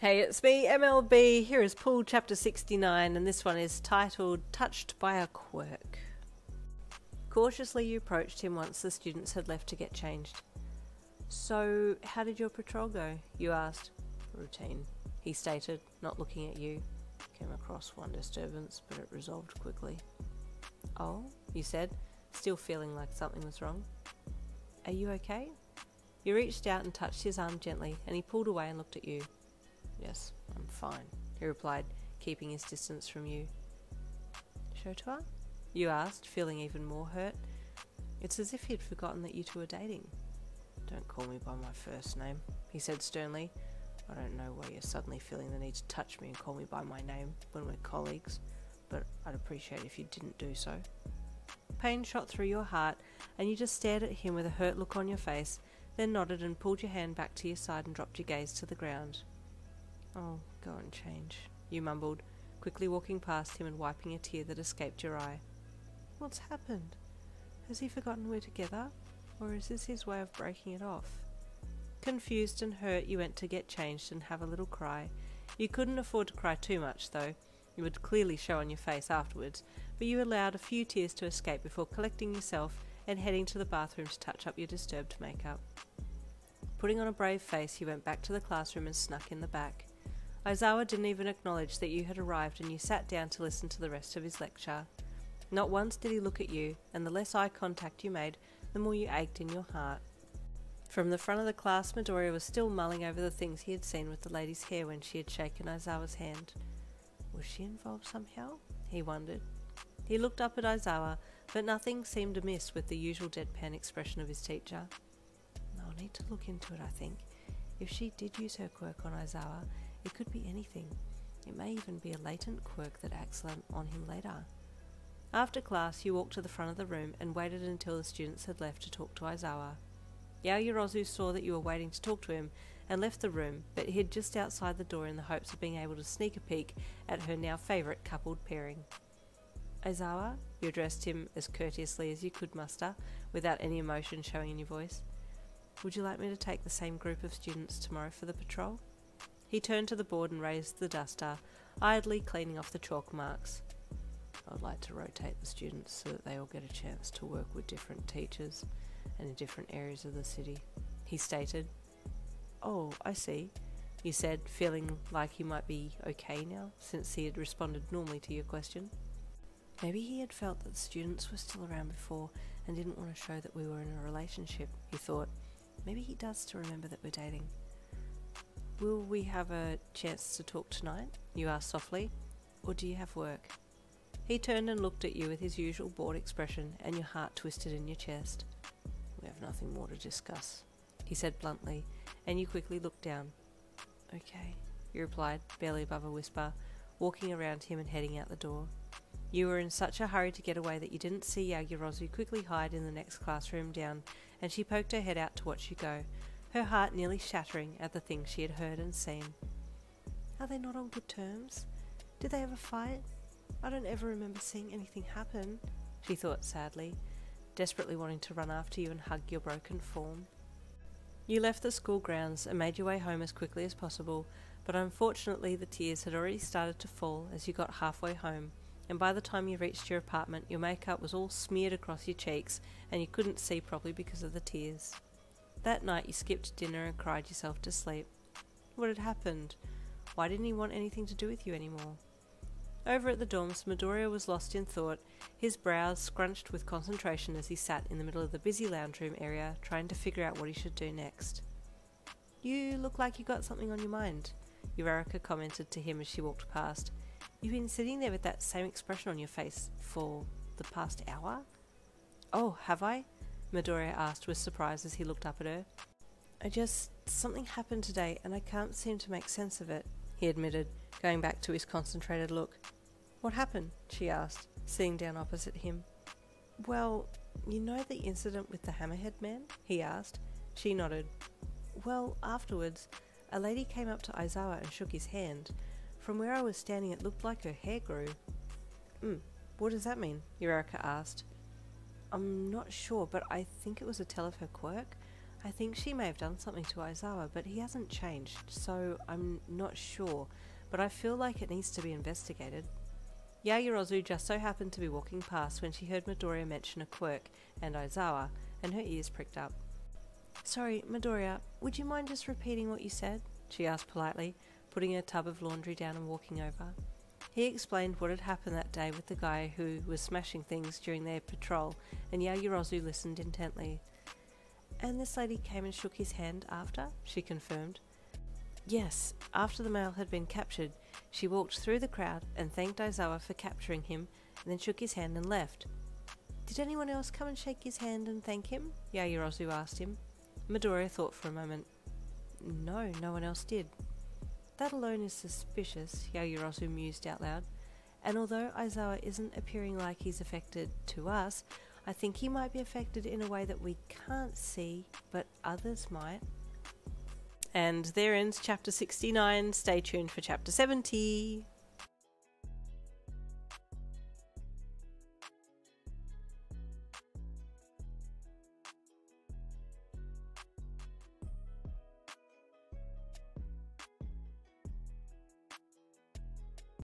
Hey, it's me, MLB. Here is Pool Chapter 69, and this one is titled Touched by a Quirk. Cautiously you approached him once the students had left to get changed. So, how did your patrol go? You asked. Routine, he stated, not looking at you. Came across one disturbance, but it resolved quickly. Oh, you said, still feeling like something was wrong. Are you okay? You reached out and touched his arm gently, and he pulled away and looked at you. Yes, I'm fine, he replied, keeping his distance from you. Shota? You asked, feeling even more hurt. It's as if he'd forgotten that you two were dating. Don't call me by my first name, he said sternly. I don't know why you're suddenly feeling the need to touch me and call me by my name when we're colleagues, but I'd appreciate if you didn't do so. Pain shot through your heart, and you just stared at him with a hurt look on your face, then nodded and pulled your hand back to your side and dropped your gaze to the ground. Oh, go and change, you mumbled, quickly walking past him and wiping a tear that escaped your eye. What's happened? Has he forgotten we're together, or is this his way of breaking it off? Confused and hurt, you went to get changed and have a little cry. You couldn't afford to cry too much, though. It would clearly show on your face afterwards, but you allowed a few tears to escape before collecting yourself and heading to the bathroom to touch up your disturbed makeup. Putting on a brave face, he went back to the classroom and snuck in the back. Aizawa didn't even acknowledge that you had arrived, and you sat down to listen to the rest of his lecture. Not once did he look at you, and the less eye contact you made, the more you ached in your heart. From the front of the class, Midoriya was still mulling over the things he had seen with the lady's hair when she had shaken Aizawa's hand. Was she involved somehow? He wondered. He looked up at Aizawa, but nothing seemed amiss with the usual deadpan expression of his teacher. I'll need to look into it, I think. If she did use her quirk on Aizawa, it could be anything. It may even be a latent quirk that acts on him later. After class, you walked to the front of the room and waited until the students had left to talk to Aizawa. Yaoyorozu saw that you were waiting to talk to him and left the room, but hid just outside the door in the hopes of being able to sneak a peek at her now favourite coupled pairing. Aizawa, you addressed him as courteously as you could muster, without any emotion showing in your voice. Would you like me to take the same group of students tomorrow for the patrol? He turned to the board and raised the duster, idly cleaning off the chalk marks. I would like to rotate the students so that they all get a chance to work with different teachers and in different areas of the city, he stated. Oh, I see, you said, feeling like you might be okay now, since he had responded normally to your question. Maybe he had felt that the students were still around before and didn't want to show that we were in a relationship, he thought. Maybe he does still remember that we're dating. Will we have a chance to talk tonight? You asked softly. Or do you have work? He turned and looked at you with his usual bored expression, and your heart twisted in your chest. We have nothing more to discuss, he said bluntly, and you quickly looked down. Okay, you replied, barely above a whisper, walking around him and heading out the door. You were in such a hurry to get away that you didn't see Yaoyorozu quickly hide in the next classroom down, and she poked her head out to watch you go, her heart nearly shattering at the things she had heard and seen. Are they not on good terms? Did they ever fight? I don't ever remember seeing anything happen, she thought sadly, desperately wanting to run after you and hug your broken form. You left the school grounds and made your way home as quickly as possible, but unfortunately the tears had already started to fall as you got halfway home, and by the time you reached your apartment your makeup was all smeared across your cheeks and you couldn't see properly because of the tears. That night you skipped dinner and cried yourself to sleep. What had happened? Why didn't he want anything to do with you anymore? Over at the dorms, Midoriya was lost in thought, his brows scrunched with concentration as he sat in the middle of the busy lounge room area trying to figure out what he should do next. You look like you got something on your mind, Eureka commented to him as she walked past. You've been sitting there with that same expression on your face for the past hour? Oh, have I? Midoriya asked with surprise as he looked up at her. Something happened today and I can't seem to make sense of it, he admitted, going back to his concentrated look. What happened? She asked, sitting down opposite him. Well, you know the incident with the hammerhead man? He asked. She nodded. Well, afterwards, a lady came up to Aizawa and shook his hand. From where I was standing it looked like her hair grew. What does that mean? Eureka asked. I'm not sure, but I think it was a tell of her quirk. I think she may have done something to Aizawa, but he hasn't changed, so I'm not sure, but I feel like it needs to be investigated. Yaoyorozu just so happened to be walking past when she heard Midoriya mention a quirk and Aizawa, and her ears pricked up. "Sorry, Midoriya, would you mind just repeating what you said?" she asked politely, putting her tub of laundry down and walking over. He explained what had happened that day with the guy who was smashing things during their patrol, and Yaoyorozu listened intently. "And this lady came and shook his hand after?" she confirmed. "Yes, after the male had been captured, she walked through the crowd and thanked Aizawa for capturing him, and then shook his hand and left." "Did anyone else come and shake his hand and thank him?" Yaoyorozu asked him. Midoriya thought for a moment. "No, no one else did." "That alone is suspicious," Yaoyorozu mused out loud. "And although Aizawa isn't appearing like he's affected to us, I think he might be affected in a way that we can't see, but others might." And there ends chapter 69. Stay tuned for chapter 70.